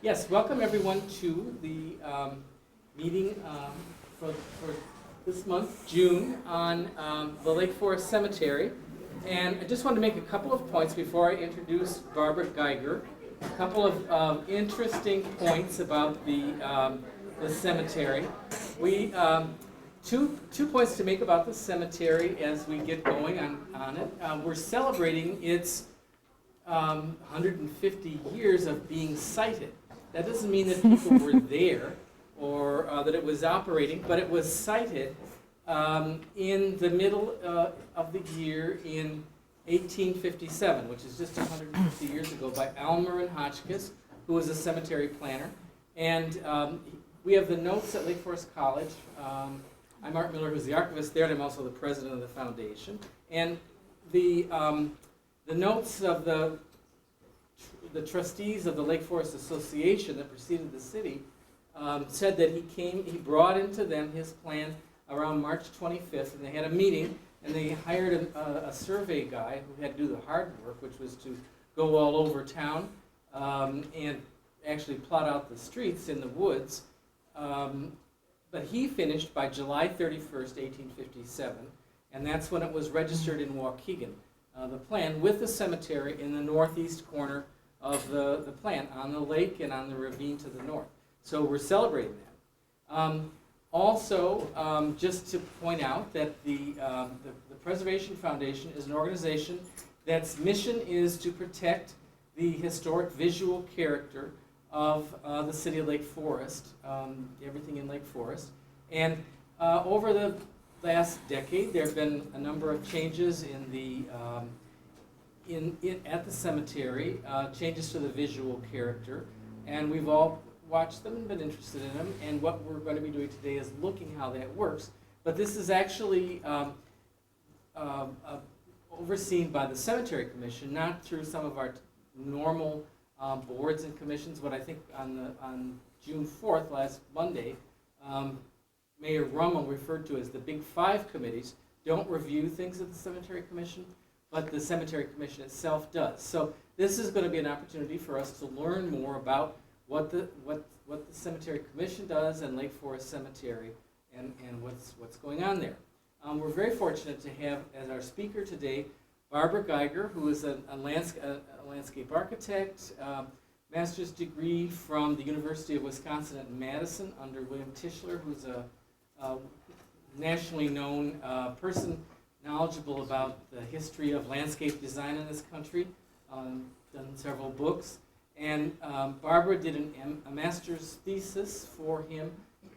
Yes, welcome everyone to the meeting for this month, June, on the Lake Forest Cemetery. And I just wanted to make a couple of points before I introduce Barbara Geiger. A couple of interesting points about the cemetery. We two points to make about the cemetery as we get going on it. We're celebrating its 150 years of being sited. That doesn't mean that people were there or that it was operating, but it was sited in the middle of the year in 1857, which is just 150 years ago, by Almer and Hotchkiss, who was a cemetery planner. And we have the notes at Lake Forest College. I'm Art Miller, who's the archivist there, and I'm also the president of the foundation. And the notes of the trustees of the Lake Forest Association that preceded the city said that he brought into them his plan around March 25th, and they had a meeting, and they hired a survey guy who had to do the hard work, which was to go all over town and actually plot out the streets in the woods. But he finished by July 31st, 1857, and that's when it was registered in Waukegan. The plan with the cemetery in the northeast corner of the plan, on the lake and on the ravine to the north. So we're celebrating that. Also, just to point out that the Preservation Foundation is an organization that's mission is to protect the historic visual character of the city of Lake Forest, everything in Lake Forest. And over the last decade, there have been a number of changes in the at the cemetery, changes to the visual character, and we've all watched them and been interested in them. And what we're going to be doing today is looking how that works. But this is actually overseen by the Cemetery Commission, not through some of our normal boards and commissions. What I think on June 4th, last Monday, Mayor Rummel referred to as the Big Five committees don't review things at the Cemetery Commission, but the Cemetery Commission itself does. So this is going to be an opportunity for us to learn more about what the Cemetery Commission does and Lake Forest Cemetery and what's going on there. We're very fortunate to have as our speaker today Barbara Geiger, who is a landscape architect, master's degree from the University of Wisconsin at Madison under William Tischler, who's a nationally known person knowledgeable about the history of landscape design in this country, done several books. And Barbara did a master's thesis for him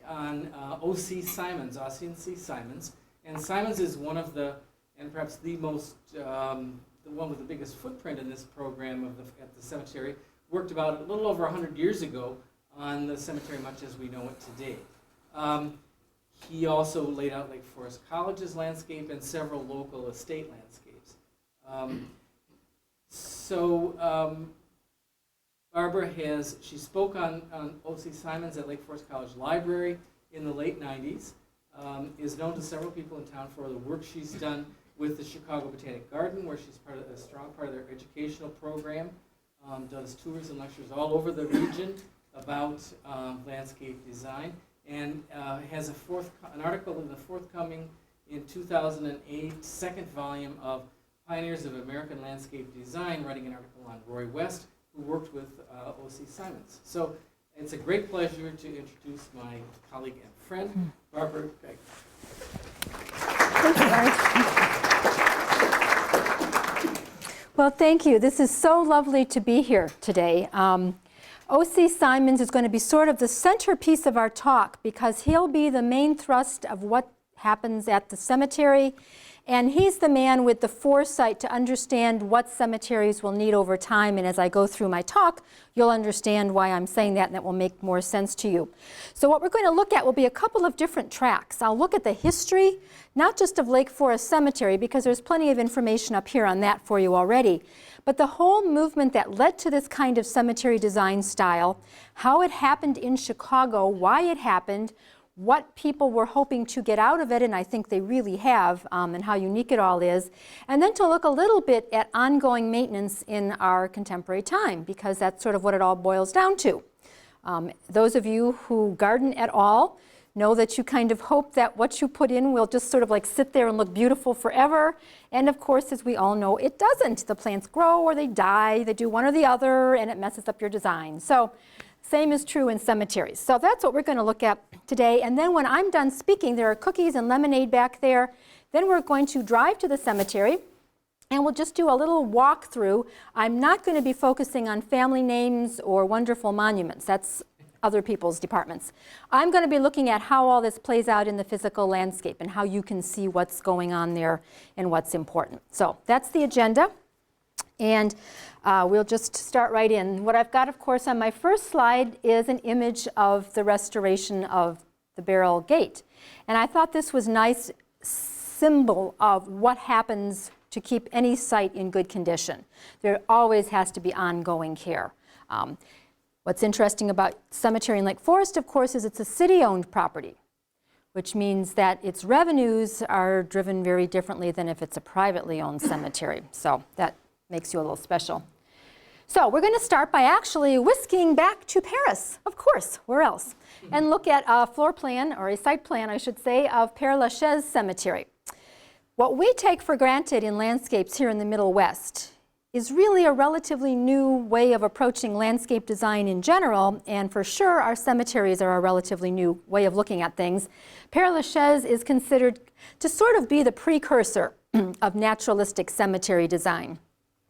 on O.C. Simons, Ossie Simons. And Simons is one of the, and perhaps the most, the one with the biggest footprint in this program at the cemetery, worked about a little over 100 years ago on the cemetery much as we know it today. He also laid out Lake Forest College's landscape and several local estate landscapes. Barbara she spoke on O.C. Simons at Lake Forest College Library in the late 90s, is known to several people in town for the work she's done with the Chicago Botanic Garden, where she's a strong part of their educational program, does tours and lectures all over the region about landscape design, and has an article in the forthcoming in 2008 second volume of Pioneers of American Landscape Design, writing an article on Roy West, who worked with O.C. Simons. So it's a great pleasure to introduce my colleague and friend, Barbara Geiger. Thank you, Art. Well, thank you. This is so lovely to be here today. O.C. Simons is going to be sort of the centerpiece of our talk because he'll be the main thrust of what happens at the cemetery. And he's the man with the foresight to understand what cemeteries will need over time. And as I go through my talk, you'll understand why I'm saying that, and that will make more sense to you. So what we're going to look at will be a couple of different tracks. I'll look at the history, not just of Lake Forest Cemetery, because there's plenty of information up here on that for you already, but the whole movement that led to this kind of cemetery design style, how it happened in Chicago, why it happened, what people were hoping to get out of it, and I think they really have, and how unique it all is, and then to look a little bit at ongoing maintenance in our contemporary time, because that's sort of what it all boils down to. Those of you who garden at all know that you kind of hope that what you put in will just sort of like sit there and look beautiful forever, and of course, as we all know, it doesn't. The plants grow or they die, they do one or the other, and it messes up your design. So same is true in cemeteries. So that's what we're going to look at today. And then when I'm done speaking, there are cookies and lemonade back there. Then we're going to drive to the cemetery, and we'll just do a little walkthrough. I'm not going to be focusing on family names or wonderful monuments. That's other people's departments. I'm going to be looking at how all this plays out in the physical landscape and how you can see what's going on there and what's important. So that's the agenda. And we'll just start right in. What I've got, of course, on my first slide is an image of the restoration of the Barrel Gate. And I thought this was a nice symbol of what happens to keep any site in good condition. There always has to be ongoing care. What's interesting about cemetery in Lake Forest, of course, is it's a city-owned property, which means that its revenues are driven very differently than if it's a privately owned cemetery. So that makes you a little special. So we're going to start by actually whisking back to Paris, of course, where else? And look at a floor plan, or a site plan, I should say, of Père Lachaise Cemetery. What we take for granted in landscapes here in the Middle West is really a relatively new way of approaching landscape design in general, and for sure our cemeteries are a relatively new way of looking at things. Père Lachaise is considered to sort of be the precursor of naturalistic cemetery design.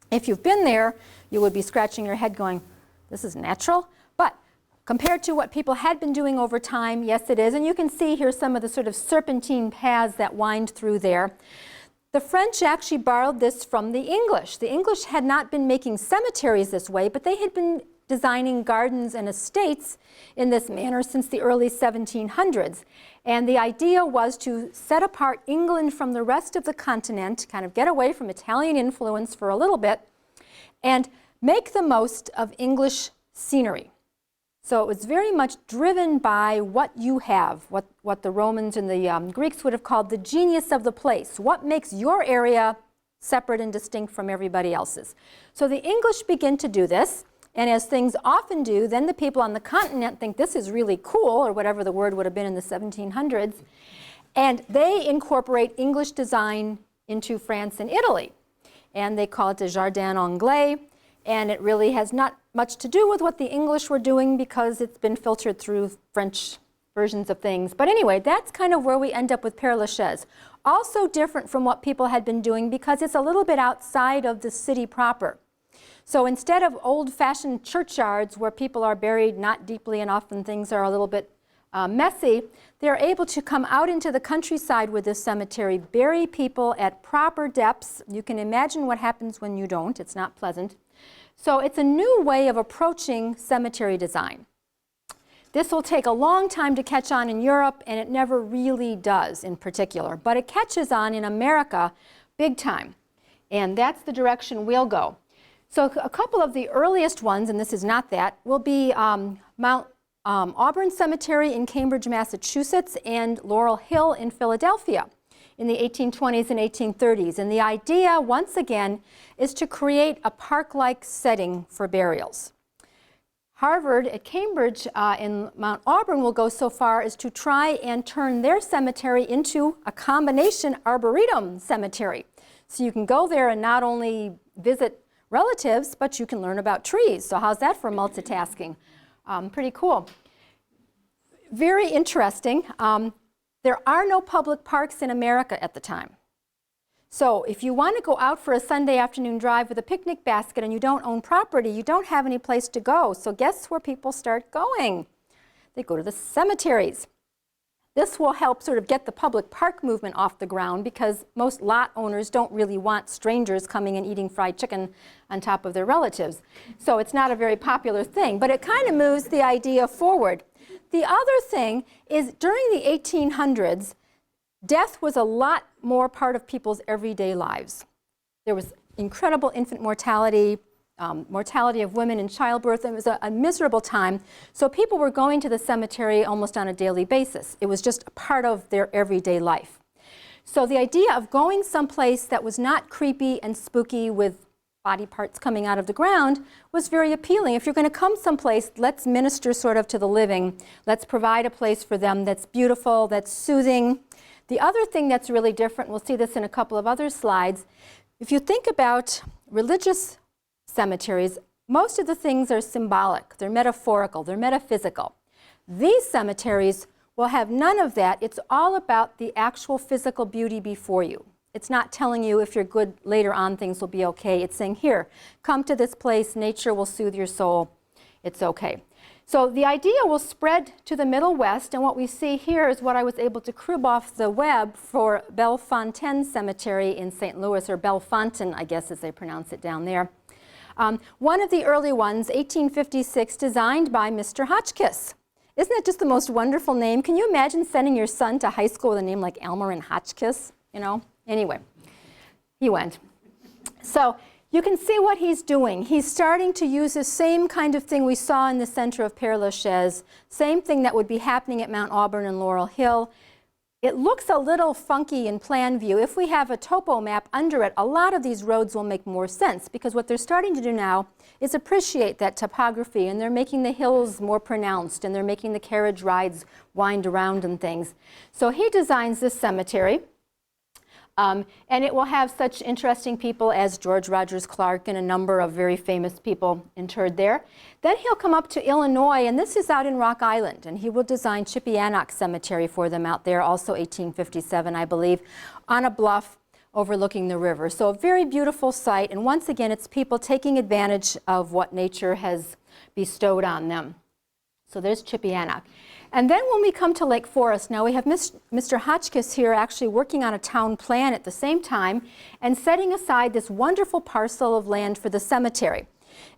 If you've been there, you would be scratching your head going, this is natural? But compared to what people had been doing over time, yes it is, and you can see here some of the sort of serpentine paths that wind through there. The French actually borrowed this from the English. The English had not been making cemeteries this way, but they had been designing gardens and estates in this manner since the early 1700s. And the idea was to set apart England from the rest of the continent, kind of get away from Italian influence for a little bit, and make the most of English scenery. So it was very much driven by what you have, what the Romans and the Greeks would have called the genius of the place. What makes your area separate and distinct from everybody else's? So the English begin to do this, and as things often do, then the people on the continent think this is really cool, or whatever the word would have been in the 1700s, and they incorporate English design into France and Italy. And they call it the Jardin Anglais, and it really has not much to do with what the English were doing because it's been filtered through French versions of things. But anyway, that's kind of where we end up with Père Lachaise. Also different from what people had been doing because it's a little bit outside of the city proper. So instead of old-fashioned churchyards where people are buried not deeply enough and things are a little bit messy, they're able to come out into the countryside with this cemetery, bury people at proper depths. You can imagine what happens when you don't. It's not pleasant. So it's a new way of approaching cemetery design. This will take a long time to catch on in Europe, and it never really does in particular, but it catches on in America big time, and that's the direction we'll go. So a couple of the earliest ones, and this is not that, will be Mount Auburn Cemetery in Cambridge, Massachusetts, and Laurel Hill in Philadelphia in the 1820s and 1830s. And the idea, once again, is to create a park-like setting for burials. Harvard at Cambridge and Mount Auburn will go so far as to try and turn their cemetery into a combination arboretum cemetery. So you can go there and not only visit relatives, but you can learn about trees. So how's that for multitasking? Pretty cool. Very interesting. There are no public parks in America at the time. So if you want to go out for a Sunday afternoon drive with a picnic basket and you don't own property, you don't have any place to go. So guess where people start going? They go to the cemeteries. This will help sort of get the public park movement off the ground because most lot owners don't really want strangers coming and eating fried chicken on top of their relatives. So it's not a very popular thing, but it kind of moves the idea forward. The other thing is during the 1800s, death was a lot more part of people's everyday lives. There was incredible infant mortality. mortality of women in childbirth. It was a miserable time. So people were going to the cemetery almost on a daily basis. It was just a part of their everyday life. So the idea of going someplace that was not creepy and spooky with body parts coming out of the ground was very appealing. If you're going to come someplace, let's minister sort of to the living. Let's provide a place for them that's beautiful, that's soothing. The other thing that's really different, we'll see this in a couple of other slides, if you think about religious cemeteries, most of the things are symbolic, they're metaphorical, they're metaphysical. These cemeteries will have none of that. It's all about the actual physical beauty before you. It's not telling you if you're good later on things will be okay. It's saying, here, come to this place, nature will soothe your soul, it's okay. So the idea will spread to the Middle West, and what we see here is what I was able to crib off the web for Bellefontaine Cemetery in St. Louis, or Bellefontaine, I guess as they pronounce it down there. One of the early ones, 1856, designed by Mr. Hotchkiss. Isn't that just the most wonderful name? Can you imagine sending your son to high school with a name like Elmer Hotchkiss, you know? Anyway, he went. So you can see what he's doing. He's starting to use the same kind of thing we saw in the center of Père Lachaise, same thing that would be happening at Mount Auburn and Laurel Hill. It looks a little funky in plan view. If we have a topo map under it, a lot of these roads will make more sense, because what they're starting to do now is appreciate that topography, and they're making the hills more pronounced, and they're making the carriage rides wind around and things. So he designs this cemetery. And it will have such interesting people as George Rogers Clark and a number of very famous people interred there. Then he'll come up to Illinois, and this is out in Rock Island, and he will design Chipianac Cemetery for them out there, also 1857, I believe, on a bluff overlooking the river. So a very beautiful site, and once again, it's people taking advantage of what nature has bestowed on them. So there's Chipianac. And then when we come to Lake Forest, now we have Mr. Hotchkiss here actually working on a town plan at the same time and setting aside this wonderful parcel of land for the cemetery.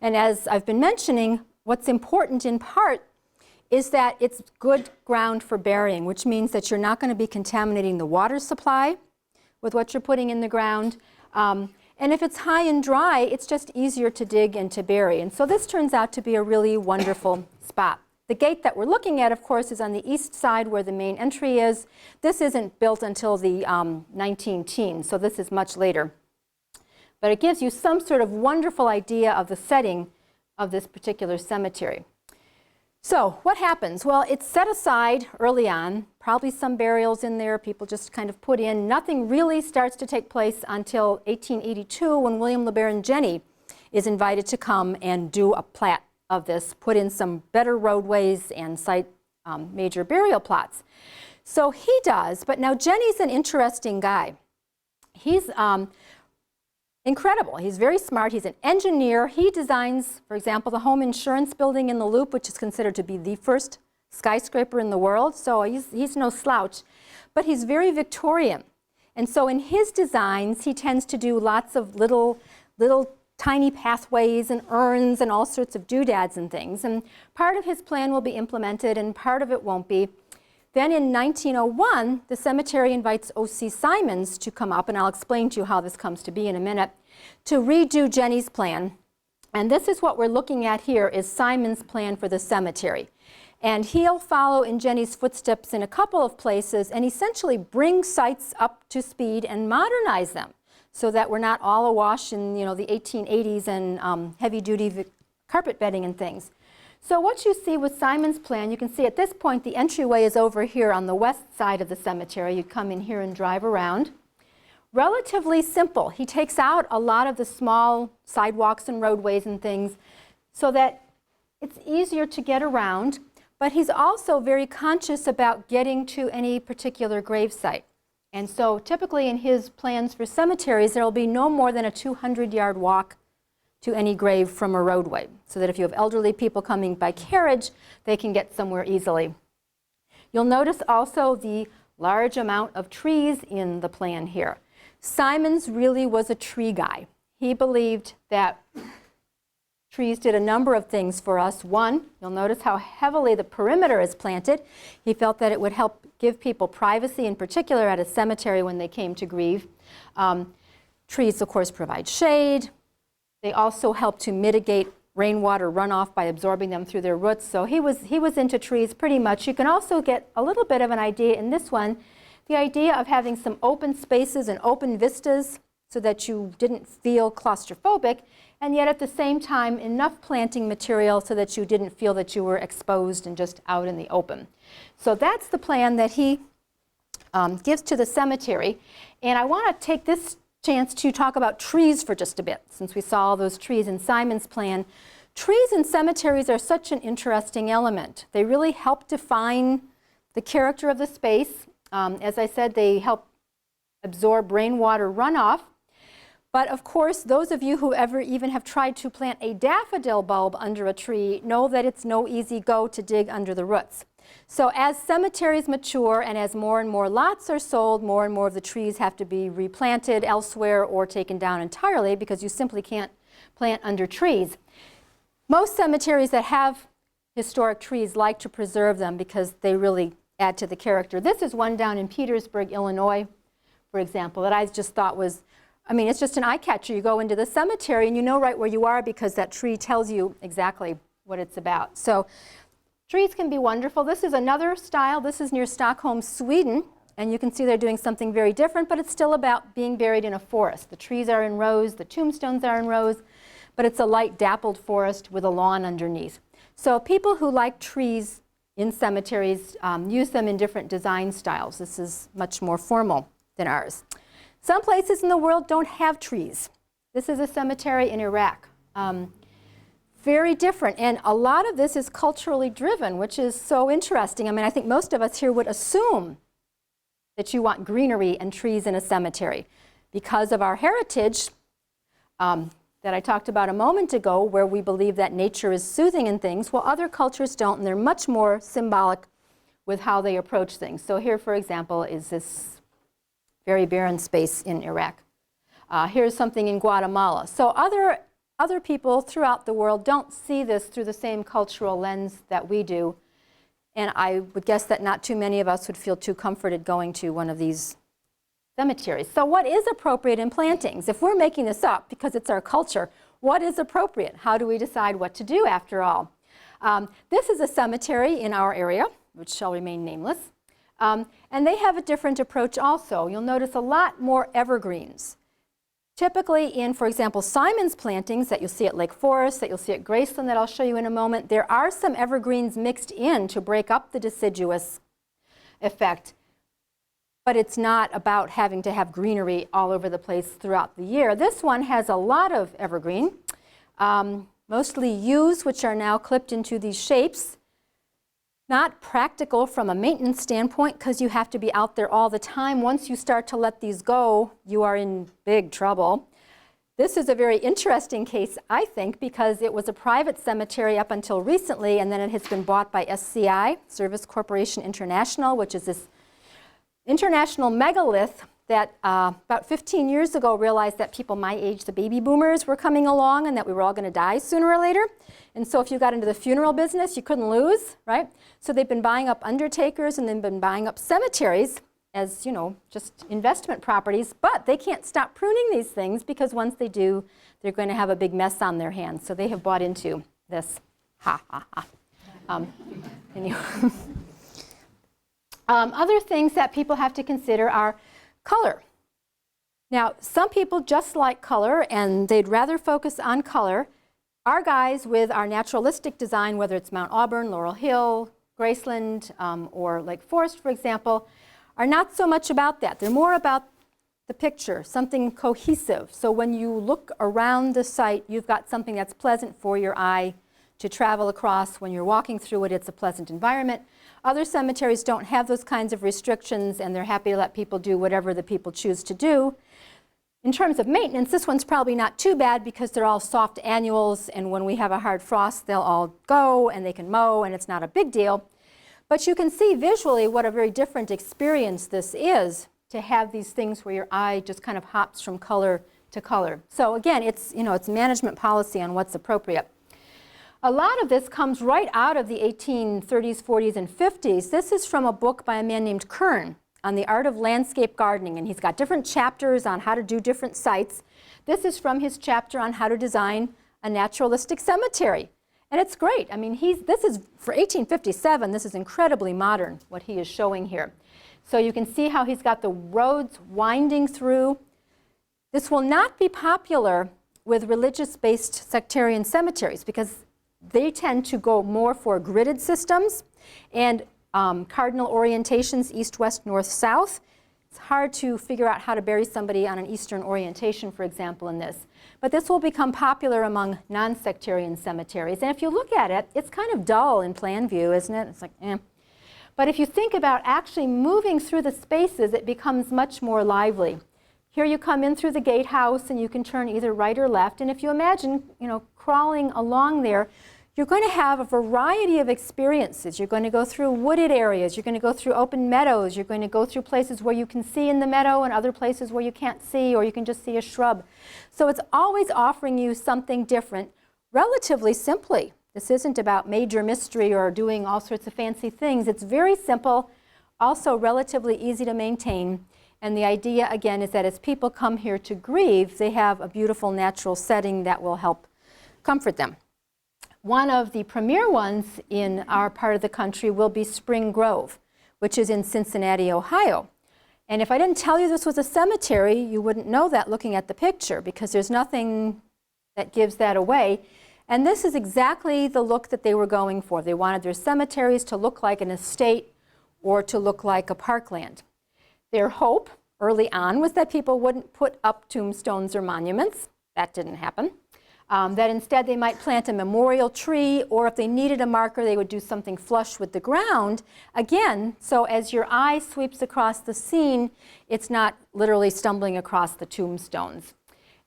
And as I've been mentioning, what's important in part is that it's good ground for burying, which means that you're not going to be contaminating the water supply with what you're putting in the ground. And if it's high and dry, it's just easier to dig and to bury. And so this turns out to be a really wonderful spot. The gate that we're looking at, of course, is on the east side where the main entry is. This isn't built until the 19-teens, so this is much later. But it gives you some sort of wonderful idea of the setting of this particular cemetery. So what happens? Well, it's set aside early on, probably some burials in there, people just kind of put in. Nothing really starts to take place until 1882 when William LeBaron Jenney is invited to come and do a plat of this, put in some better roadways and site major burial plots. So he does, but now Jenney's an interesting guy. He's incredible. He's very smart. He's an engineer. He designs, for example, the home insurance building in the Loop, which is considered to be the first skyscraper in the world. So he's no slouch, but he's very Victorian. And so in his designs, he tends to do lots of little tiny pathways and urns and all sorts of doodads and things. And part of his plan will be implemented and part of it won't be. Then in 1901, the cemetery invites O.C. Simons to come up, and I'll explain to you how this comes to be in a minute, to redo Jenney's plan. And this is what we're looking at here, is Simons' plan for the cemetery. And he'll follow in Jenney's footsteps in a couple of places and essentially bring sites up to speed and modernize them, so that we're not all awash in the 1880s and heavy-duty carpet bedding and things. So what you see with Simon's plan, you can see at this point the entryway is over here on the west side of the cemetery. You come in here and drive around. Relatively simple. He takes out a lot of the small sidewalks and roadways and things so that it's easier to get around, but he's also very conscious about getting to any particular grave site. And so typically in his plans for cemeteries, there will be no more than a 200-yard walk to any grave from a roadway, so that if you have elderly people coming by carriage, they can get somewhere easily. You'll notice also the large amount of trees in the plan here. Simons really was a tree guy. He believed that trees did a number of things for us. One, you'll notice how heavily the perimeter is planted. He felt that it would help give people privacy, in particular at a cemetery when they came to grieve. Trees, of course, provide shade. They also help to mitigate rainwater runoff by absorbing them through their roots. So he was into trees pretty much. You can also get a little bit of an idea in this one, the idea of having some open spaces and open vistas so that you didn't feel claustrophobic, and yet at the same time enough planting material so that you didn't feel that you were exposed and just out in the open. So that's the plan that he gives to the cemetery. And I want to take this chance to talk about trees for just a bit, since we saw all those trees in Simon's plan. Trees in cemeteries are such an interesting element. They really help define the character of the space. As I said, they help absorb rainwater runoff. But of course, those of you who ever even have tried to plant a daffodil bulb under a tree know that it's no easy go to dig under the roots. So as cemeteries mature and as more and more lots are sold, more and more of the trees have to be replanted elsewhere or taken down entirely because you simply can't plant under trees. Most cemeteries that have historic trees like to preserve them because they really add to the character. This is one down in Petersburg, Illinois, for example, that I just thought was, I mean, it's just an eye catcher. You go into the cemetery and you know right where you are because that tree tells you exactly what it's about. So trees can be wonderful. This is another style. This is near Stockholm, Sweden. And you can see they're doing something very different, but it's still about being buried in a forest. The trees are in rows, the tombstones are in rows, but it's a light dappled forest with a lawn underneath. So people who like trees in cemeteries use them in different design styles. This is much more formal than ours. Some places in the world don't have trees. This is a cemetery in Iraq. Very different, and a lot of this is culturally driven, which is so interesting. I mean, I think most of us here would assume that you want greenery and trees in a cemetery because of our heritage that I talked about a moment ago, where we believe that nature is soothing in things. Well, other cultures don't, and they're much more symbolic with how they approach things. So here, for example, is this very barren space in Iraq. Here's something in Guatemala. So other people throughout the world don't see this through the same cultural lens that we do. And I would guess that not too many of us would feel too comforted going to one of these cemeteries. So what is appropriate in plantings? If we're making this up because it's our culture, what is appropriate? How do we decide what to do after all? This is a cemetery in our area, which shall remain nameless. And they have a different approach also. You'll notice a lot more evergreens. Typically in, for example, Simon's plantings that you'll see at Lake Forest, that you'll see at Graceland that I'll show you in a moment, there are some evergreens mixed in to break up the deciduous effect. But it's not about having to have greenery all over the place throughout the year. This one has a lot of evergreen, mostly yews, which are now clipped into these shapes. Not practical from a maintenance standpoint because you have to be out there all the time. Once you start to let these go, you are in big trouble. This is a very interesting case, I think, because it was a private cemetery up until recently, and then it has been bought by SCI, Service Corporation International, which is this international megalith that about 15 years ago realized that people my age, the baby boomers, were coming along and that we were all going to die sooner or later. And so if you got into the funeral business, you couldn't lose, right? So they've been buying up undertakers and they've been buying up cemeteries as, you know, just investment properties. But they can't stop pruning these things because once they do, they're going to have a big mess on their hands. So they have bought into this. Ha, ha, ha. Anyway. Other things that people have to consider are color. Now, some people just like color and they'd rather focus on color. Our guys with our naturalistic design, whether it's Mount Auburn, Laurel Hill, Graceland, or Lake Forest, for example, are not so much about that. They're more about the picture, something cohesive. So when you look around the site, you've got something that's pleasant for your eye to travel across. When you're walking through it, it's a pleasant environment. Other cemeteries don't have those kinds of restrictions, and they're happy to let people do whatever the people choose to do. In terms of maintenance, this one's probably not too bad because they're all soft annuals, and when we have a hard frost, they'll all go and they can mow, and it's not a big deal. But you can see visually what a very different experience this is to have these things where your eye just kind of hops from color to color. So again, it's, you know, it's management policy on what's appropriate. A lot of this comes right out of the 1830s, 40s, and 50s. This is from a book by a man named Kern. on the art of landscape gardening, and he's got different chapters on how to do different sites. This is from his chapter on how to design a naturalistic cemetery. And it's great. I mean, this is for 1857. This is incredibly modern, what he is showing here. So you can see how he's got the roads winding through. This will not be popular with religious-based sectarian cemeteries because they tend to go more for gridded systems and cardinal orientations, east, west, north, south. It's hard to figure out how to bury somebody on an eastern orientation, for example, in this. But this will become popular among non-sectarian cemeteries. And if you look at it, it's kind of dull in plan view, isn't it? It's like, eh. But if you think about actually moving through the spaces, it becomes much more lively. Here you come in through the gatehouse, and you can turn either right or left. And if you imagine, crawling along there, you're going to have a variety of experiences. You're going to go through wooded areas. You're going to go through open meadows. You're going to go through places where you can see in the meadow and other places where you can't see, or you can just see a shrub. So it's always offering you something different, relatively simply. This isn't about major mystery or doing all sorts of fancy things. It's very simple, also relatively easy to maintain. And the idea, again, is that as people come here to grieve, they have a beautiful natural setting that will help comfort them. One of the premier ones in our part of the country will be Spring Grove, which is in Cincinnati, Ohio. And if I didn't tell you this was a cemetery, you wouldn't know that looking at the picture, because there's nothing that gives that away. And this is exactly the look that they were going for. They wanted their cemeteries to look like an estate or to look like a parkland. Their hope early on was that people wouldn't put up tombstones or monuments. That didn't happen. That instead they might plant a memorial tree, or if they needed a marker, they would do something flush with the ground. Again, so as your eye sweeps across the scene, it's not literally stumbling across the tombstones.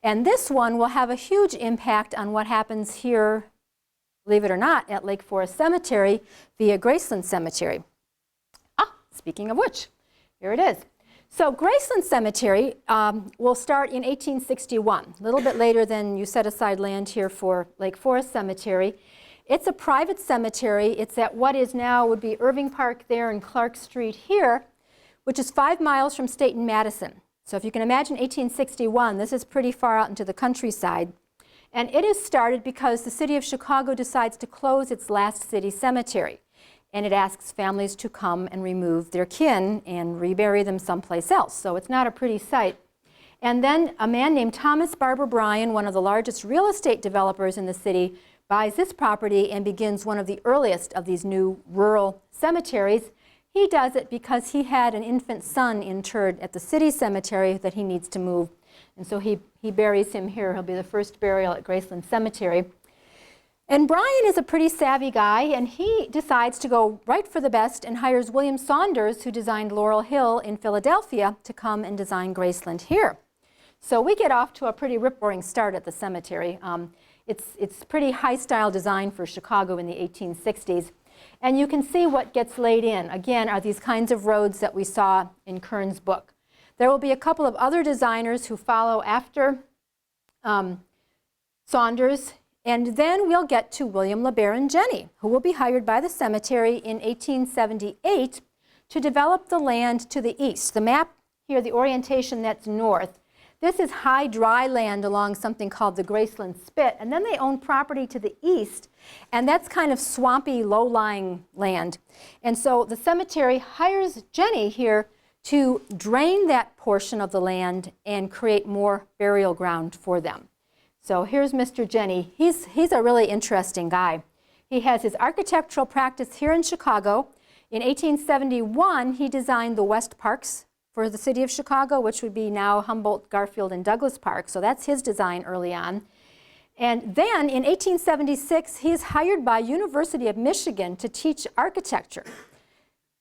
And this one will have a huge impact on what happens here, believe it or not, at Lake Forest Cemetery via Graceland Cemetery. Speaking of which, here it is. So Graceland Cemetery will start in 1861, a little bit later than you set aside land here for Lake Forest Cemetery. It's a private cemetery. It's at what is now would be Irving Park there and Clark Street here, which is 5 miles from State and Madison. So if you can imagine 1861, this is pretty far out into the countryside. And it is started because the city of Chicago decides to close its last city cemetery. And it asks families to come and remove their kin and rebury them someplace else. So it's not a pretty sight. And then a man named Thomas Barber Bryan, one of the largest real estate developers in the city, buys this property and begins one of the earliest of these new rural cemeteries. He does it because he had an infant son interred at the city cemetery that he needs to move. And so he buries him here. He'll be the first burial at Graceland Cemetery. And Bryan is a pretty savvy guy, and he decides to go right for the best and hires William Saunders, who designed Laurel Hill in Philadelphia, to come and design Graceland here. So we get off to a pretty rip-roaring start at the cemetery. It's pretty high-style design for Chicago in the 1860s. And you can see what gets laid in, again, are these kinds of roads that we saw in Kern's book. There will be a couple of other designers who follow after Saunders. And then we'll get to William LeBaron Jenney, who will be hired by the cemetery in 1878 to develop the land to the east. The map here, the orientation that's north, this is high dry land along something called the Graceland Spit. And then they own property to the east, and that's kind of swampy, low-lying land. And so the cemetery hires Jenney here to drain that portion of the land and create more burial ground for them. So here's Mr. Jenney. He's a really interesting guy. He has his architectural practice here in Chicago. In 1871, he designed the West Parks for the city of Chicago, which would be now Humboldt, Garfield, and Douglas Park. So that's his design early on. And then in 1876, he's hired by University of Michigan to teach architecture.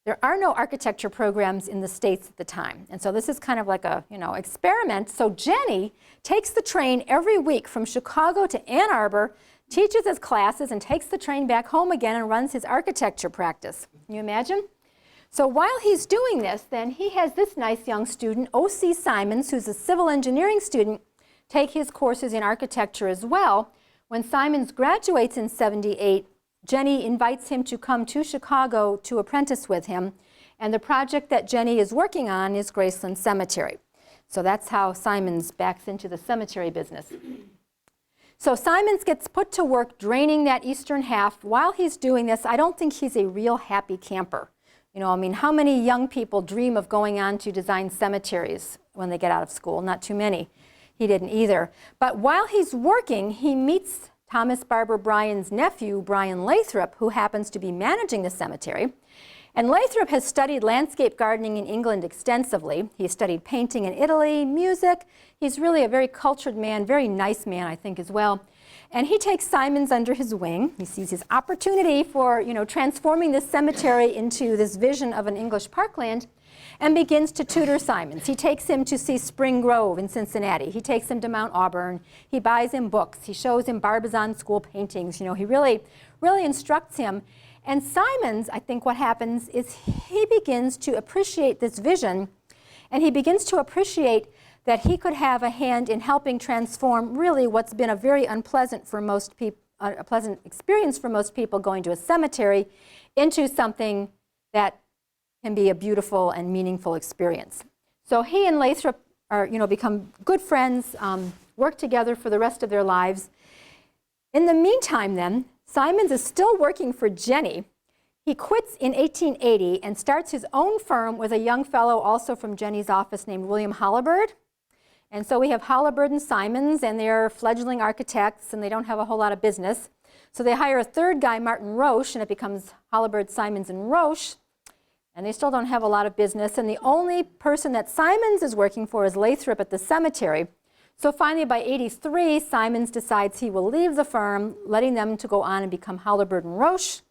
There are no architecture programs in the States at the time. And so this is kind of like a, experiment. So Jenney takes the train every week from Chicago to Ann Arbor, teaches his classes, and takes the train back home again and runs his architecture practice. Can you imagine? So while he's doing this, then he has this nice young student, O.C. Simons, who's a civil engineering student, take his courses in architecture as well. When Simons graduates in 78, Jenney invites him to come to Chicago to apprentice with him, And the project that Jenny is working on is Graceland Cemetery. So that's how Simons backs into the cemetery business. So Simons gets put to work draining that eastern half. While he's doing this, I don't think he's a real happy camper. You know, I mean, how many young people dream of going on to design cemeteries when they get out of school? Not too many. He didn't either. But while he's working, he meets Thomas Barber Bryan's nephew, Brian Lathrop, who happens to be managing the cemetery. And Lathrop has studied landscape gardening in England extensively. He studied painting in Italy, music. He's really a very cultured man, very nice man, I think, as well. And he takes Simons under his wing. He sees his opportunity for, you know, transforming this cemetery into this vision of an English parkland, and begins to tutor Simons. He takes him to see Spring Grove in Cincinnati. He takes him to Mount Auburn. He buys him books. He shows him Barbizon school paintings. You know, he really instructs him. And Simons, I think what happens is he begins to appreciate this vision, and he begins to appreciate that he could have a hand in helping transform really what's been a very unpleasant for most people, a pleasant experience for most people going to a cemetery, into something that can be a beautiful and meaningful experience. So he and Lathrop are, you know, become good friends, work together for the rest of their lives. In the meantime then, Simons is still working for Jenny. He quits in 1880 and starts his own firm with a young fellow also from Jenny's office named William Hollibird. And so we have Hollibird and Simons, and they're fledgling architects, and they don't have a whole lot of business. So they hire a third guy, Martin Roche, and it becomes Hollibird, Simons, and Roche. And they still don't have a lot of business. And the only person that Simons is working for is Lathrop at the cemetery. So finally, by 83, Simons decides he will leave the firm, letting them to go on and become Hollibird and Roche,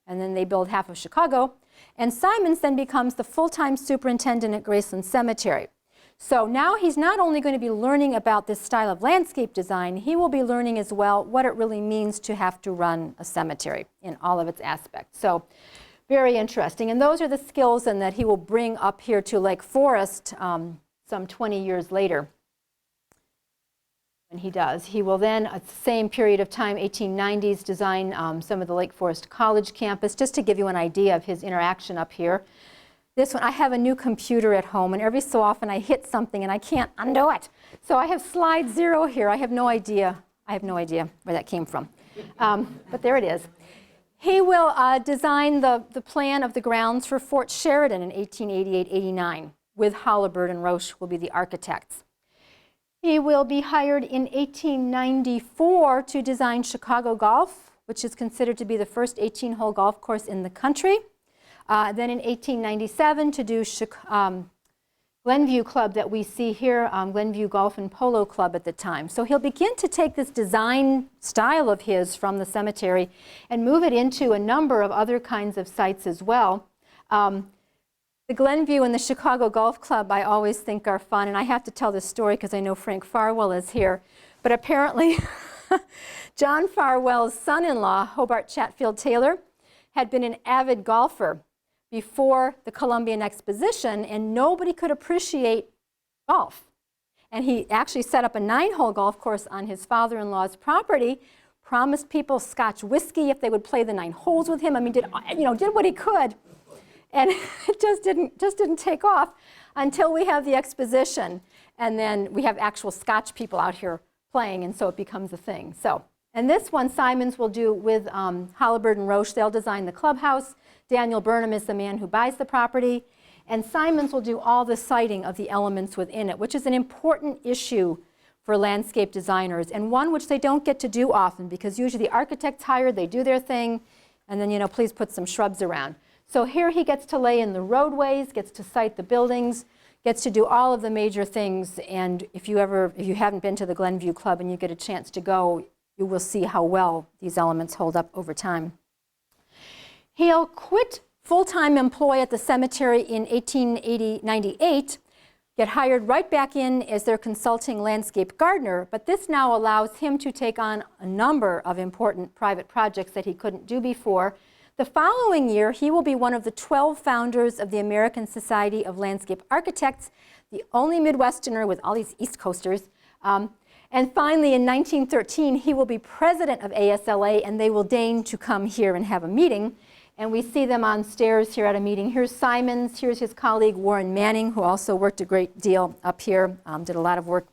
and then they build half of Chicago. And Simons then becomes the full-time superintendent at Graceland Cemetery. So now he's not only going to be learning about this style of landscape design, he will be learning as well what it really means to have to run a cemetery in all of its aspects. So very interesting. And those are the skills then that he will bring up here to Lake Forest some 20 years later. And he does. He will then, at the same period of time, 1890s, design some of the Lake Forest College campus, just to give you an idea of his interaction up here. This one, I have a new computer at home, and every so often I hit something and I can't undo it. So I have slide 0 here. I have no idea where that came from. But there it is. He will design the plan of the grounds for Fort Sheridan in 1888-89, with Hollibird and Roche will be the architects. He will be hired in 1894 to design Chicago Golf, which is considered to be the first 18-hole golf course in the country. Then in 1897 to do Glenview Club that we see here, Glenview Golf and Polo Club at the time. So he'll begin to take this design style of his from the cemetery and move it into a number of other kinds of sites as well. The Glenview and the Chicago Golf Club I always think are fun, and I have to tell this story because I know Frank Farwell is here. But apparently John Farwell's son-in-law, Hobart Chatfield Taylor, had been an avid golfer before the Columbian Exposition, and nobody could appreciate golf. And he actually set up a 9-hole golf course on his father-in-law's property, promised people Scotch whiskey if they would play the 9 holes with him. I mean, did what he could. And it just didn't take off until we have the Exposition. And then we have actual Scotch people out here playing, and so it becomes a thing. So, and this one Simons will do with Hollibird and Roche. They'll design the clubhouse. Daniel Burnham is the man who buys the property. And Simons will do all the siting of the elements within it, which is an important issue for landscape designers, and one which they don't get to do often, because usually the architect's hired, they do their thing, and then, you know, please put some shrubs around. So here he gets to lay in the roadways, gets to site the buildings, gets to do all of the major things. And if you haven't been to the Glenview Club and you get a chance to go, you will see how well these elements hold up over time. He'll quit full-time employ at the cemetery in 1898, get hired right back in as their consulting landscape gardener, but this now allows him to take on a number of important private projects that he couldn't do before. The following year, he will be one of the 12 founders of the American Society of Landscape Architects, the only Midwesterner with all these East Coasters. And finally, in 1913, he will be president of ASLA, and they will deign to come here and have a meeting. And we see them on stairs here at a meeting. Here's Simons, here's his colleague Warren Manning, who also worked a great deal up here, did a lot of work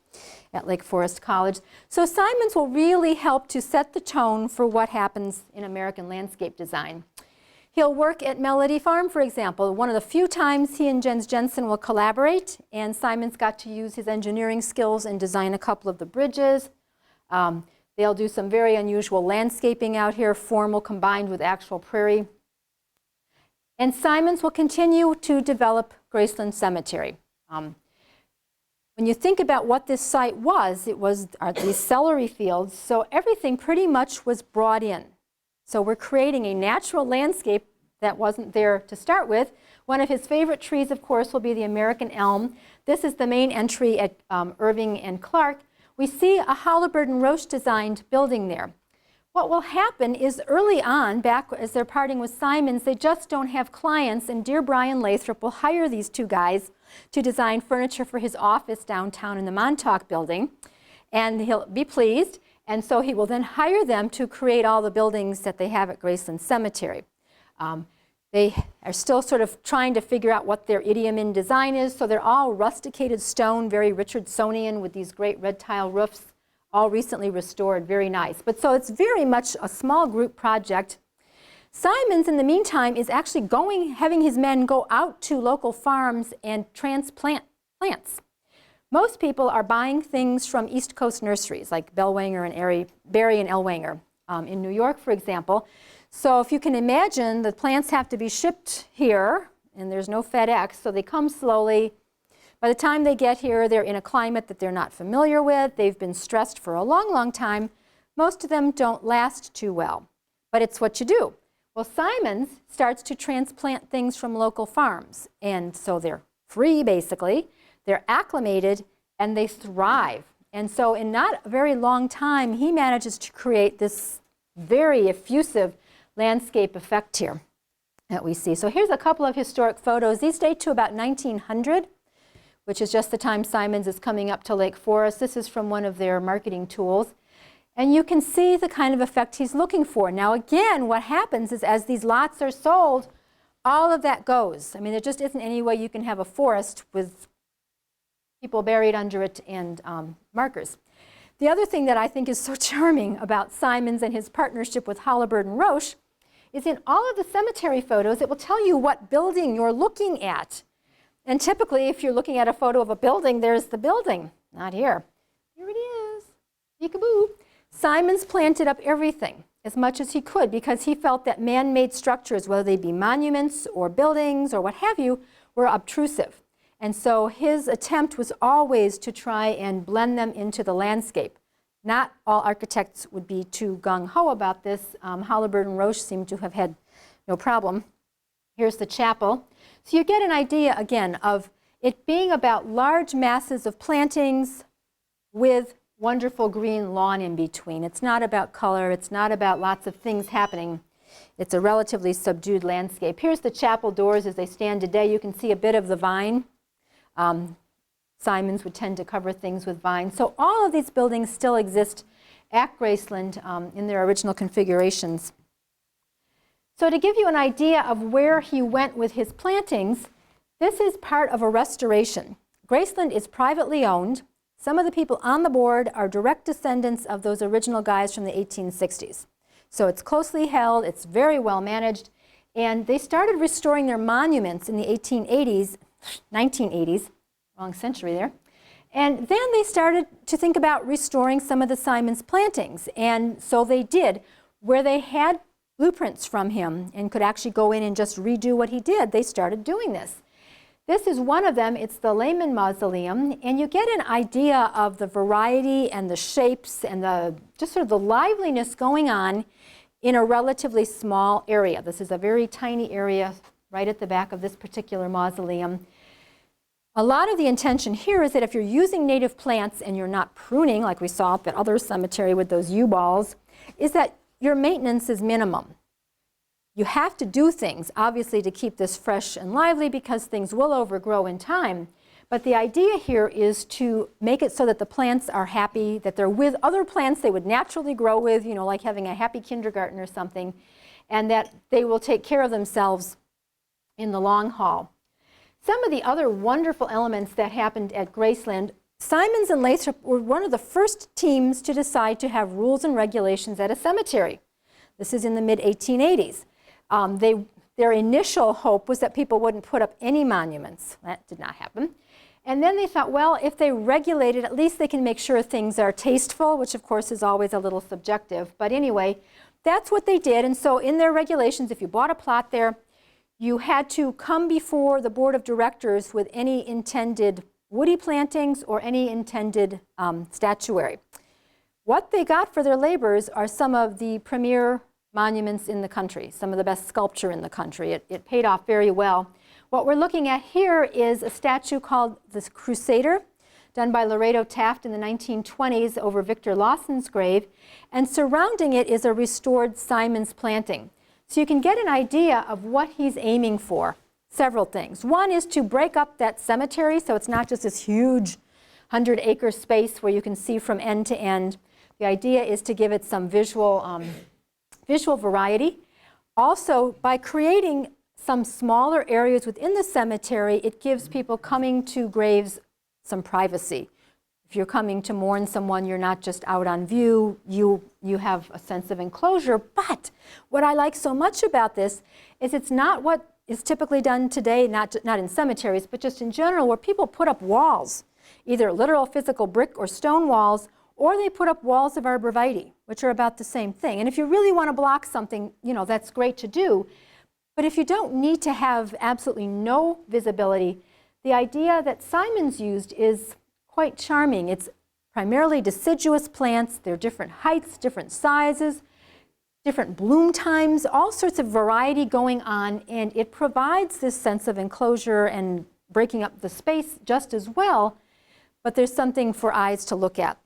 at Lake Forest College. So Simons will really help to set the tone for what happens in American landscape design. He'll work at Melody Farm, for example. One of the few times he and Jens Jensen will collaborate, and Simons got to use his engineering skills and design a couple of the bridges. They'll do some very unusual landscaping out here, formal combined with actual prairie. And Simons will continue to develop Graceland Cemetery. When you think about what this site was, it was these celery fields, so everything pretty much was brought in. So we're creating a natural landscape that wasn't there to start with. One of his favorite trees, of course, will be the American elm. This is the main entry at Irving and Clark. We see a Halliburton Roche designed building there. What will happen is early on, back as they're parting with Simons, they just don't have clients, and dear Brian Lathrop will hire these two guys to design furniture for his office downtown in the Montauk building, and he'll be pleased. And so he will then hire them to create all the buildings that they have at Graceland Cemetery. They are still sort of trying to figure out what their idiom in design is, so they're all rusticated stone, very Richardsonian with these great red tile roofs, all recently restored, very nice. But so it's very much a small group project. Simons, in the meantime, is actually having his men go out to local farms and transplant plants. Most people are buying things from East Coast nurseries like Bellwanger and Berry and Ellwanger in New York, for example. So if you can imagine, the plants have to be shipped here, and there's no FedEx, so they come slowly. By the time they get here, they're in a climate that they're not familiar with. They've been stressed for a long, long time. Most of them don't last too well, but it's what you do. Well, Simons starts to transplant things from local farms, and so they're free, basically. They're acclimated, and they thrive. And so in not a very long time, he manages to create this very effusive landscape effect here that we see. So here's a couple of historic photos. These date to about 1900, which is just the time Simons is coming up to Lake Forest. This is from one of their marketing tools. And you can see the kind of effect he's looking for. Now again, what happens is as these lots are sold, all of that goes. I mean, there just isn't any way you can have a forest with people buried under it and markers. The other thing that I think is so charming about Simons and his partnership with Halliburton Roche is in all of the cemetery photos, it will tell you what building you're looking at. And typically, if you're looking at a photo of a building, there's the building. Not here. Here it is. Peekaboo. Simons planted up everything as much as he could because he felt that man-made structures, whether they be monuments or buildings or what have you, were obtrusive. And so his attempt was always to try and blend them into the landscape. Not all architects would be too gung-ho about this. Halliburton Roche seemed to have had no problem. Here's the chapel. So you get an idea, again, of it being about large masses of plantings with wonderful green lawn in between. It's not about color. It's not about lots of things happening. It's a relatively subdued landscape. Here's the chapel doors as they stand today. You can see a bit of the vine. Simons would tend to cover things with vines. So all of these buildings still exist at Graceland in their original configurations. So to give you an idea of where he went with his plantings, this is part of a restoration. Graceland is privately owned. Some of the people on the board are direct descendants of those original guys from the 1860s. So it's closely held, it's very well managed, and they started restoring their monuments in the 1980s, wrong century there. And then they started to think about restoring some of the Simons plantings. And so they did. Where they had blueprints from him and could actually go in and just redo what he did, they started doing this. This is one of them. It's the Lehman Mausoleum. And you get an idea of the variety and the shapes and the just sort of the liveliness going on in a relatively small area. This is a very tiny area right at the back of this particular mausoleum. A lot of the intention here is that if you're using native plants and you're not pruning, like we saw at that other cemetery with those U-balls, is that your maintenance is minimum. You have to do things, obviously, to keep this fresh and lively because things will overgrow in time. But the idea here is to make it so that the plants are happy, that they're with other plants they would naturally grow with, you know, like having a happy kindergarten or something. and that they will take care of themselves in the long haul. Some of the other wonderful elements that happened at Graceland, Simons and Lathrop were one of the first teams to decide to have rules and regulations at a cemetery. This is in the mid-1880s. Their initial hope was that people wouldn't put up any monuments. That did not happen. And then they thought, well, if they regulate it, at least they can make sure things are tasteful, which of course is always a little subjective. But anyway, that's what they did. And so in their regulations, if you bought a plot there, you had to come before the board of directors with any intended woody plantings or any intended statuary. What they got for their labors are some of the premier monuments in the country, some of the best sculpture in the country. It paid off very well. What we're looking at here is a statue called the Crusader, done by Laredo Taft in the 1920s over Victor Lawson's grave, and surrounding it is a restored Simons planting. So you can get an idea of what he's aiming for. Several things. One is to break up that cemetery so it's not just this huge 100-acre space where you can see from end to end. The idea is to give it some visual variety. Also, by creating some smaller areas within the cemetery, it gives people coming to graves some privacy. If you're coming to mourn someone, you're not just out on view, you have a sense of enclosure. But what I like so much about this is it's not what is typically done today, not in cemeteries, but just in general, where people put up walls, either literal physical brick or stone walls, or they put up walls of arborvitae, which are about the same thing. And if you really want to block something, that's great to do. But if you don't need to have absolutely no visibility, the idea that Simons used is quite charming. It's primarily deciduous plants. They're different heights, different sizes, different bloom times, all sorts of variety going on, and it provides this sense of enclosure and breaking up the space just as well, but there's something for eyes to look at.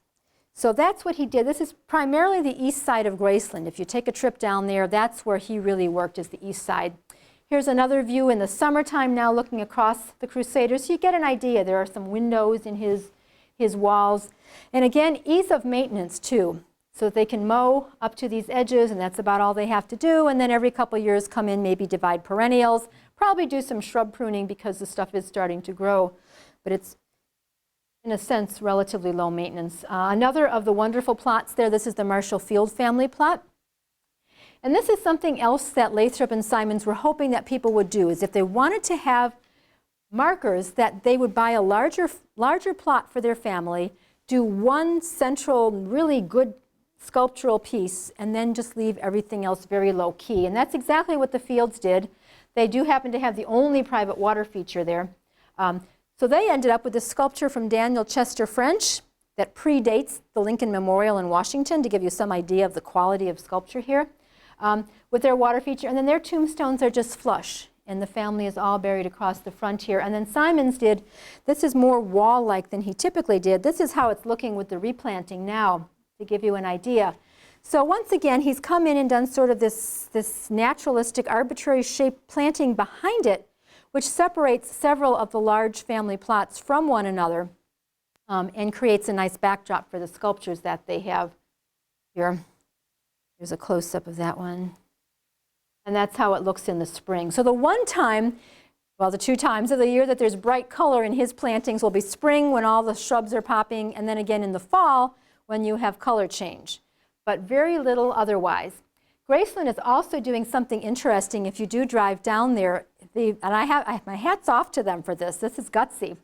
So that's what he did. This is primarily the east side of Graceland. If you take a trip down there, that's where he really worked, is the east side. Here's another view in the summertime now looking across the Crusaders. So you get an idea. There are some windows in his walls. And again, ease of maintenance too. So that they can mow up to these edges, and that's about all they have to do. And then every couple years come in, maybe divide perennials, probably do some shrub pruning because the stuff is starting to grow. But it's, in a sense, relatively low maintenance. Another of the wonderful plots there, this is the Marshall Field family plot. And this is something else that Lathrop and Simons were hoping that people would do, is if they wanted to have markers, that they would buy a larger plot for their family, do one central, really good sculptural piece, and then just leave everything else very low key. And that's exactly what the Fields did. They do happen to have the only private water feature there. So they ended up with this sculpture from Daniel Chester French that predates the Lincoln Memorial in Washington, to give you some idea of the quality of sculpture here, with their water feature. And then their tombstones are just flush, and the family is all buried across the front here. And then Simons did, this is more wall-like than he typically did. This is how it's looking with the replanting now, to give you an idea. So once again, he's come in and done sort of this naturalistic, arbitrary shaped planting behind it, which separates several of the large family plots from one another, and creates a nice backdrop for the sculptures that they have here. Here's a close-up of that one. And that's how it looks in the spring. So the one time, well, the two times of the year that there's bright color in his plantings will be spring, when all the shrubs are popping, and then again in the fall when you have color change, but very little otherwise. Graceland is also doing something interesting. If you do drive down there, and I have my hat's off to them for this. This is gutsy.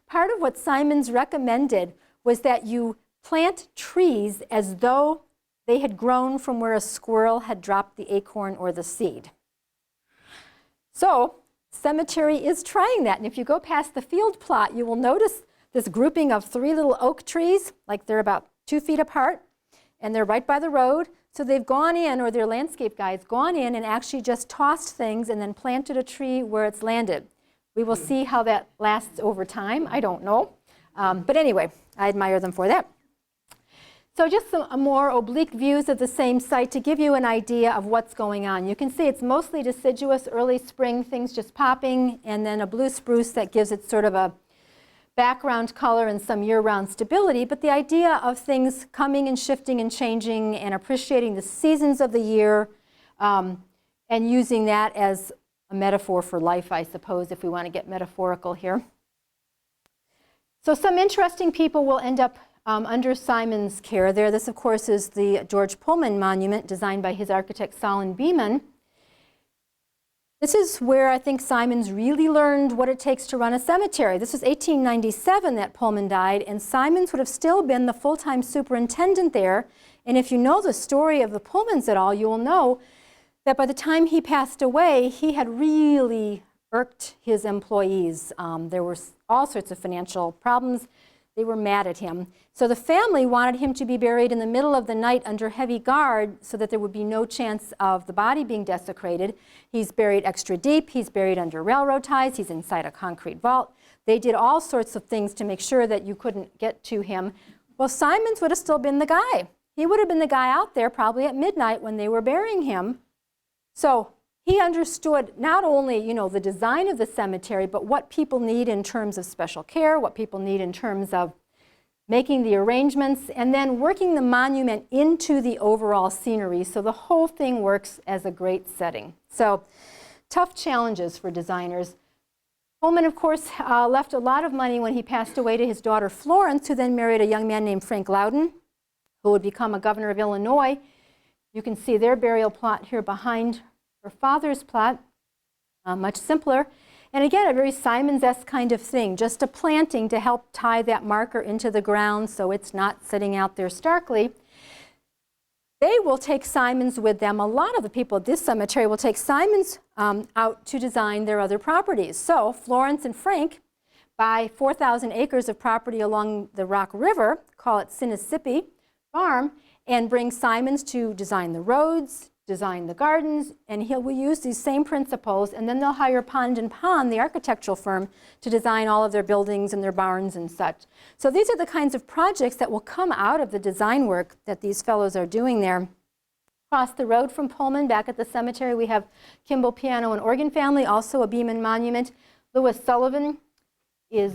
Part of what Simons recommended was that you plant trees as though they had grown from where a squirrel had dropped the acorn or the seed. So cemetery is trying that. And if you go past the field plot, you will notice this grouping of 3 little oak trees, like they're about 2 feet apart, and they're right by the road. So they've gone in, or their landscape guys gone in and actually just tossed things and then planted a tree where it's landed. We will see how that lasts over time. I don't know. But anyway, I admire them for that. So just some more oblique views of the same site to give you an idea of what's going on. You can see it's mostly deciduous, early spring, things just popping, and then a blue spruce that gives it sort of a background color and some year-round stability. But the idea of things coming and shifting and changing and appreciating the seasons of the year and using that as a metaphor for life, I suppose, if we want to get metaphorical here. So some interesting people will end up under Simon's care there. This, of course, is the George Pullman Monument designed by his architect Solon Beeman. This is where I think Simons really learned what it takes to run a cemetery. This was 1897 that Pullman died, and Simons would have still been the full-time superintendent there. And if you know the story of the Pullmans at all, you will know that by the time he passed away, he had really irked his employees. There were all sorts of financial problems. They were mad at him. So the family wanted him to be buried in the middle of the night under heavy guard so that there would be no chance of the body being desecrated. He's buried extra deep. He's buried under railroad ties. He's inside a concrete vault. They did all sorts of things to make sure that you couldn't get to him. Well, Simons would have still been the guy. He would have been the guy out there probably at midnight when they were burying him. So he understood not only, the design of the cemetery, but what people need in terms of special care, what people need in terms of making the arrangements, and then working the monument into the overall scenery so the whole thing works as a great setting. So tough challenges for designers. Pullman, of course, left a lot of money when he passed away to his daughter Florence, who then married a young man named Frank Loudon, who would become a governor of Illinois. You can see their burial plot here behind her father's plot, much simpler. And again, a very Simons-esque kind of thing, just a planting to help tie that marker into the ground so it's not sitting out there starkly. They will take Simons with them. A lot of the people at this cemetery will take Simons out to design their other properties. So Florence and Frank buy 4,000 acres of property along the Rock River, call it Sinisippi Farm, and bring Simons to design the roads, design the gardens, and he will use these same principles, and then they'll hire Pond and Pond, the architectural firm, to design all of their buildings and their barns and such. So these are the kinds of projects that will come out of the design work that these fellows are doing there. Across the road from Pullman, back at the cemetery, we have Kimball Piano and Organ Family, also a Beeman monument. Louis Sullivan is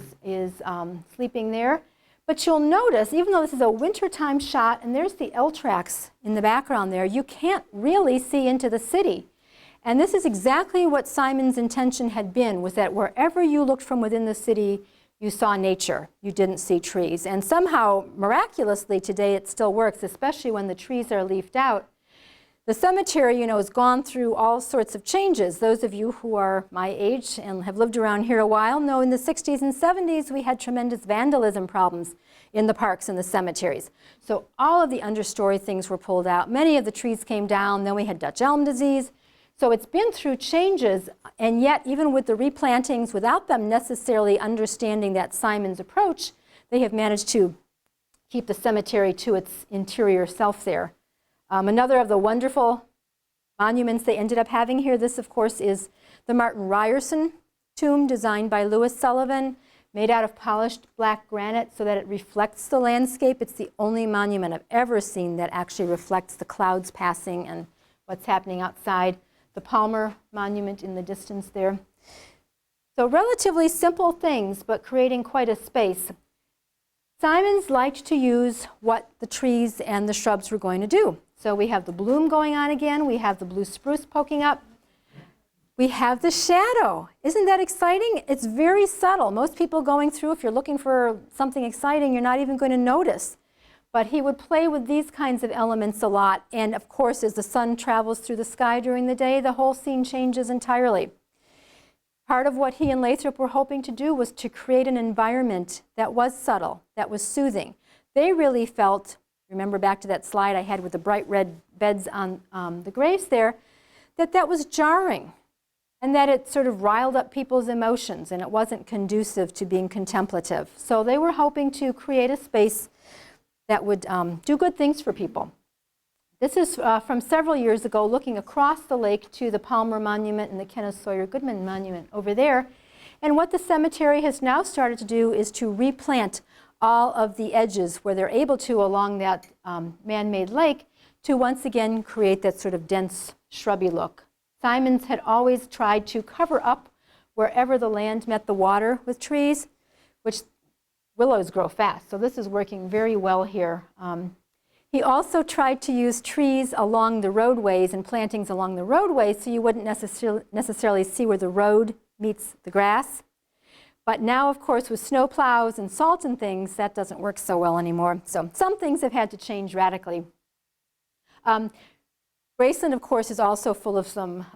sleeping there. But you'll notice, even though this is a wintertime shot, and there's the L tracks in the background there, you can't really see into the city. And this is exactly what Simon's intention had been, was that wherever you looked from within the city, you saw nature. You didn't see trees. And somehow, miraculously, today it still works, especially when the trees are leafed out. The cemetery, has gone through all sorts of changes. Those of you who are my age and have lived around here a while know in the 60s and 70s we had tremendous vandalism problems in the parks and the cemeteries. So all of the understory things were pulled out. Many of the trees came down. Then we had Dutch elm disease. So it's been through changes, and yet even with the replantings, without them necessarily understanding that Simon's approach, they have managed to keep the cemetery to its interior self there. Another of the wonderful monuments they ended up having here, this of course is the Martin Ryerson tomb designed by Louis Sullivan, made out of polished black granite so that it reflects the landscape. It's the only monument I've ever seen that actually reflects the clouds passing and what's happening outside. The Palmer Monument in the distance there. So relatively simple things, but creating quite a space. Simons liked to use what the trees and the shrubs were going to do. So we have the bloom going on again. We have the blue spruce poking up. We have the shadow. Isn't that exciting? It's very subtle. Most people going through, if you're looking for something exciting, you're not even going to notice. But he would play with these kinds of elements a lot. And of course, as the sun travels through the sky during the day, the whole scene changes entirely. Part of what he and Lathrop were hoping to do was to create an environment that was subtle, that was soothing. They really felt, remember back to that slide I had with the bright red beds on the graves there, that was jarring and that it sort of riled up people's emotions and it wasn't conducive to being contemplative. So they were hoping to create a space that would do good things for people. This is from several years ago, looking across the lake to the Palmer Monument and the Kenneth Sawyer Goodman Monument over there. And what the cemetery has now started to do is to replant all of the edges where they're able to along that man-made lake to once again create that sort of dense, shrubby look. Simons had always tried to cover up wherever the land met the water with trees, which willows grow fast. So this is working very well here. He also tried to use trees along the roadways and plantings along the roadways so you wouldn't necessarily see where the road meets the grass. But now, of course, with snow plows and salt and things, that doesn't work so well anymore. So some things have had to change radically. Graceland, of course, is also full of some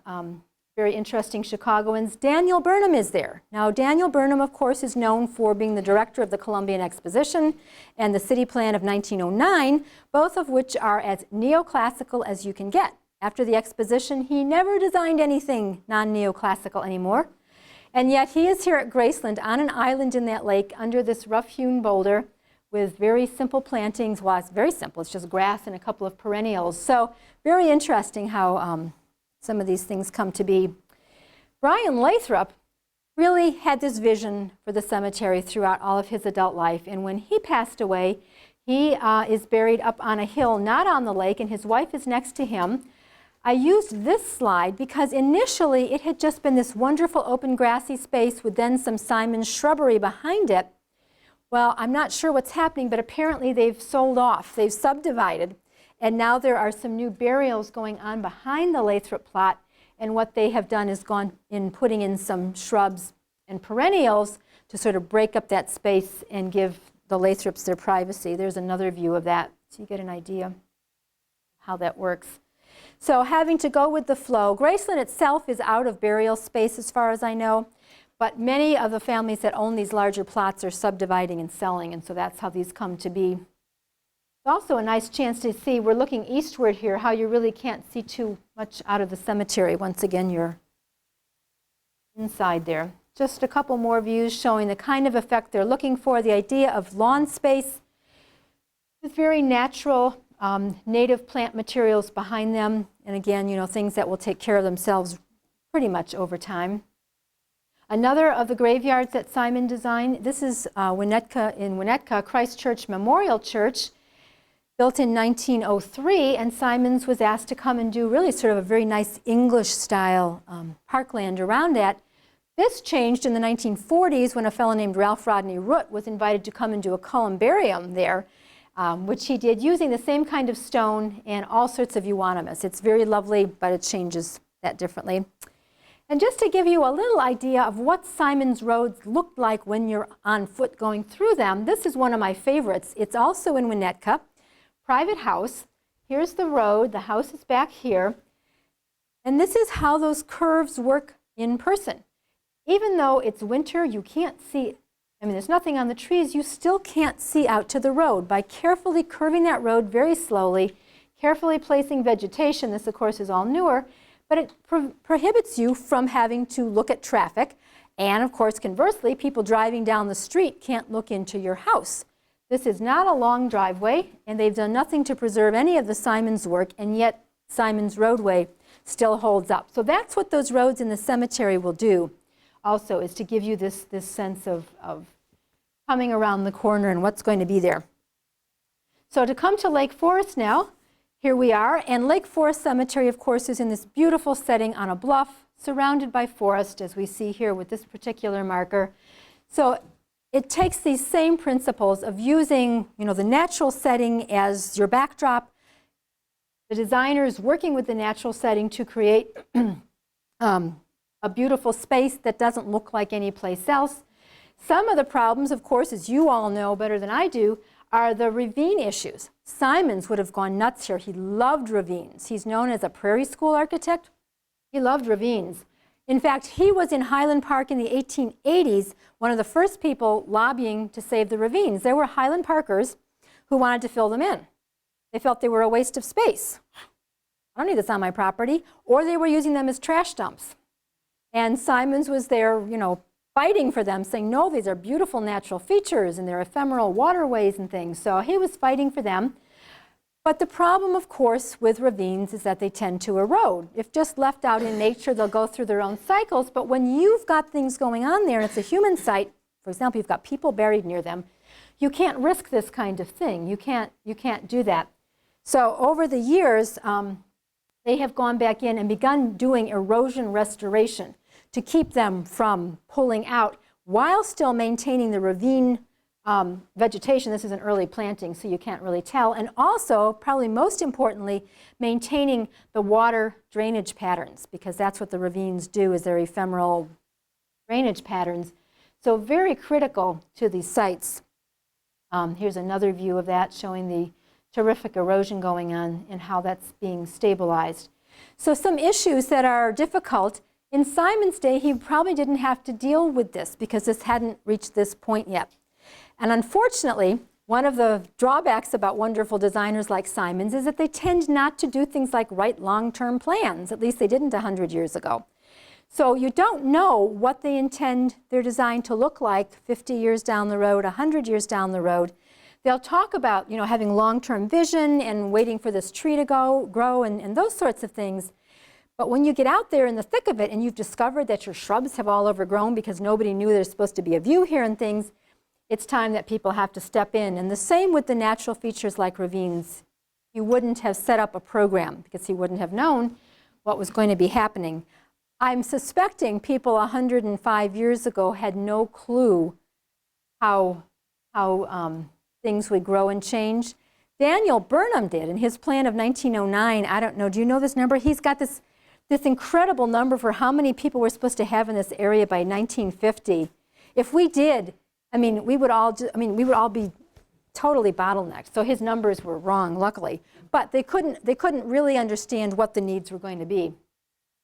very interesting Chicagoans. Daniel Burnham is there. Now, Daniel Burnham, of course, is known for being the director of the Columbian Exposition and the City Plan of 1909, both of which are as neoclassical as you can get. After the Exposition, he never designed anything non-neoclassical anymore. And yet he is here at Graceland on an island in that lake under this rough-hewn boulder with very simple plantings. Well, it's very simple. It's just grass and a couple of perennials. So very interesting how some of these things come to be. Brian Lathrop really had this vision for the cemetery throughout all of his adult life. And when he passed away, he is buried up on a hill, not on the lake, and his wife is next to him. I used this slide because initially it had just been this wonderful open grassy space with then some Simon's shrubbery behind it. Well, I'm not sure what's happening, but apparently they've sold off. They've subdivided. And now there are some new burials going on behind the Lathrop plot. And what they have done is gone in putting in some shrubs and perennials to sort of break up that space and give the Lathrops their privacy. There's another view of that, so you get an idea how that works. So having to go with the flow, Graceland itself is out of burial space as far as I know, but many of the families that own these larger plots are subdividing and selling, and so that's how these come to be. It's also a nice chance to see, we're looking eastward here, how you really can't see too much out of the cemetery. Once again, you're inside there. Just a couple more views showing the kind of effect they're looking for, the idea of lawn space with very natural native plant materials behind them. And again, you know, things that will take care of themselves pretty much over time. Another of the graveyards that Simon designed, this is Winnetka Christ Church Memorial Church, built in 1903, and Simons was asked to come and do really sort of a very nice English-style parkland around that. This changed in the 1940s when a fellow named Ralph Rodney Root was invited to come and do a columbarium there, which he did using the same kind of stone and all sorts of euonymus. It's very lovely, but it changes that differently. And just to give you a little idea of what Simon's roads looked like when you're on foot going through them, this is one of my favorites. It's also in Winnetka, private house. Here's the road, the house is back here. And this is how those curves work in person. Even though it's winter, you can't see, I mean, there's nothing on the trees, you still can't see out to the road. By carefully curving that road very slowly, carefully placing vegetation, this of course is all newer, but it prohibits you from having to look at traffic. And of course, conversely, people driving down the street can't look into your house. This is not a long driveway, and they've done nothing to preserve any of the Simon's work, and yet Simon's roadway still holds up. So that's what those roads in the cemetery will do also, is to give you this sense of coming around the corner and what's going to be there. So to come to Lake Forest now, here we are, and Lake Forest Cemetery, of course, is in this beautiful setting on a bluff surrounded by forest, as we see here with this particular marker. So it takes these same principles of using, you know, the natural setting as your backdrop, the designers working with the natural setting to create a beautiful space that doesn't look like any place else. Some of the problems, of course, as you all know better than I do, are the ravine issues. Simons would have gone nuts here. He loved ravines. He's known as a prairie school architect. He loved ravines. In fact, he was in Highland Park in the 1880s, one of the first people lobbying to save the ravines. There were Highland Parkers who wanted to fill them in. They felt they were a waste of space. I don't need this on my property. Or they were using them as trash dumps. And Simons was there, you know, fighting for them, saying, no, these are beautiful natural features and they're ephemeral waterways and things. So he was fighting for them. But the problem, of course, with ravines is that they tend to erode. If just left out in nature, they'll go through their own cycles. But when you've got things going on there and it's a human site, for example, you've got people buried near them, you can't risk this kind of thing. You can't do that. So over the years, they have gone back in and begun doing erosion restoration to keep them from pulling out while still maintaining the ravine vegetation. This is an early planting, so you can't really tell. And also, probably most importantly, maintaining the water drainage patterns, because that's what the ravines do, is they're ephemeral drainage patterns. So very critical to these sites. Here's another view of that, showing the terrific erosion going on and how that's being stabilized. So some issues that are difficult. In Simon's day, he probably didn't have to deal with this because this hadn't reached this point yet. And unfortunately, one of the drawbacks about wonderful designers like Simon's is that they tend not to do things like write long-term plans. At least they didn't 100 years ago. So you don't know what they intend their design to look like 50 years down the road, 100 years down the road. They'll talk about, you know, having long-term vision and waiting for this tree to grow and those sorts of things. But when you get out there in the thick of it and you've discovered that your shrubs have all overgrown because nobody knew there's supposed to be a view here and things, it's time that people have to step in. And the same with the natural features like ravines. He wouldn't have set up a program because he wouldn't have known what was going to be happening. I'm suspecting people 105 years ago had no clue how things would grow and change. Daniel Burnham did in his plan of 1909. I don't know, do you know this number? He's got this incredible number for how many people we're supposed to have in this area by 1950. If we did, we would all be totally bottlenecked. So his numbers were wrong, luckily. But they couldn't really understand what the needs were going to be.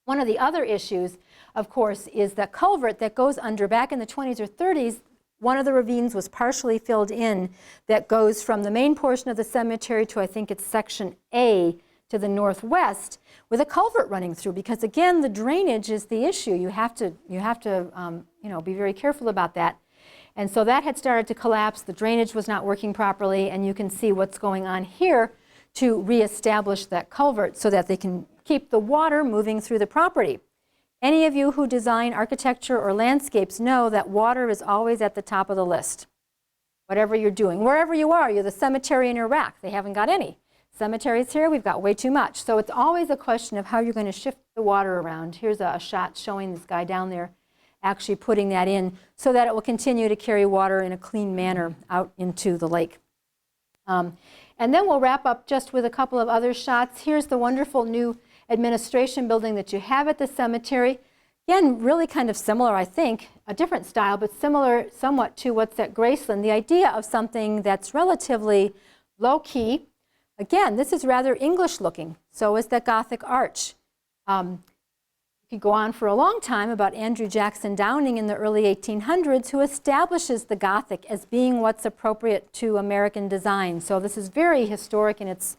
One of the other issues, of course, is that culvert that goes under. Back in the 20s or 30s, one of the ravines was partially filled in that goes from the main portion of the cemetery to, I think it's section A, to the northwest, with a culvert running through. Because again, the drainage is the issue. You have to be very careful about that. And so that had started to collapse. The drainage was not working properly, and you can see what's going on here to reestablish that culvert so that they can keep the water moving through the property. Any of you who design architecture or landscapes know that water is always at the top of the list. Whatever you're doing, wherever you are, you're the cemetery in Iraq, they haven't got any. Cemeteries here, we've got way too much. So it's always a question of how you're going to shift the water around. Here's a shot showing this guy down there actually putting that in so that it will continue to carry water in a clean manner out into the lake. And then we'll wrap up just with a couple of other shots. Here's the wonderful new administration building that you have at the cemetery. Again, really kind of similar, I think, a different style, but similar somewhat to what's at Graceland. The idea of something that's relatively low-key. Again, this is rather English-looking. So is that Gothic arch. You could go on for a long time about Andrew Jackson Downing in the early 1800s, who establishes the Gothic as being what's appropriate to American design. So this is very historic in its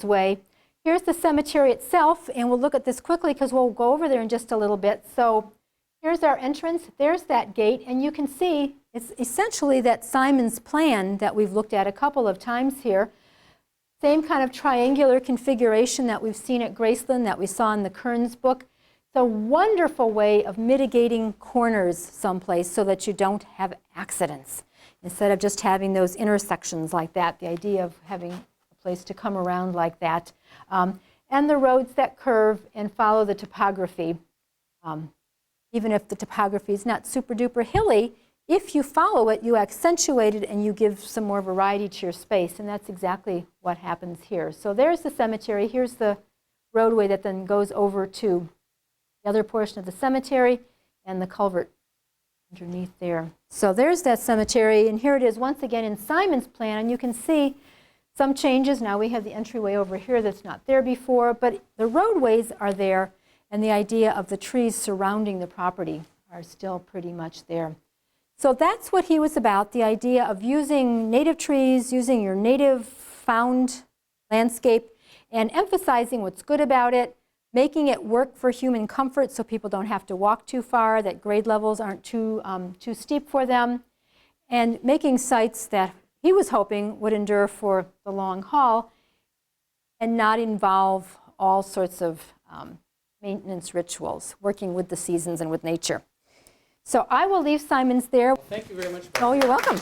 way. Here's the cemetery itself, and we'll look at this quickly because we'll go over there in just a little bit. So here's our entrance. There's that gate, and you can see it's essentially that Simon's plan that we've looked at a couple of times here. Same kind of triangular configuration that we've seen at Graceland, that we saw in the Kearns book. It's a wonderful way of mitigating corners someplace so that you don't have accidents. Instead of just having those intersections like that, the idea of having a place to come around like that. And the roads that curve and follow the topography. Even if the topography is not super duper hilly, if you follow it, you accentuate it and you give some more variety to your space. And that's exactly what happens here. So there's the cemetery. Here's the roadway that then goes over to the other portion of the cemetery and the culvert underneath there. So there's that cemetery, and here it is once again in Simon's plan, and you can see some changes. Now we have the entryway over here that's not there before, but the roadways are there, and the idea of the trees surrounding the property are still pretty much there. So that's what he was about, the idea of using native trees, using your native found landscape, and emphasizing what's good about it, making it work for human comfort so people don't have to walk too far, that grade levels aren't too steep for them, and making sites that he was hoping would endure for the long haul and not involve all sorts of maintenance rituals, working with the seasons and with nature. So I will leave Simon's there. Thank you very much. Oh, you're welcome.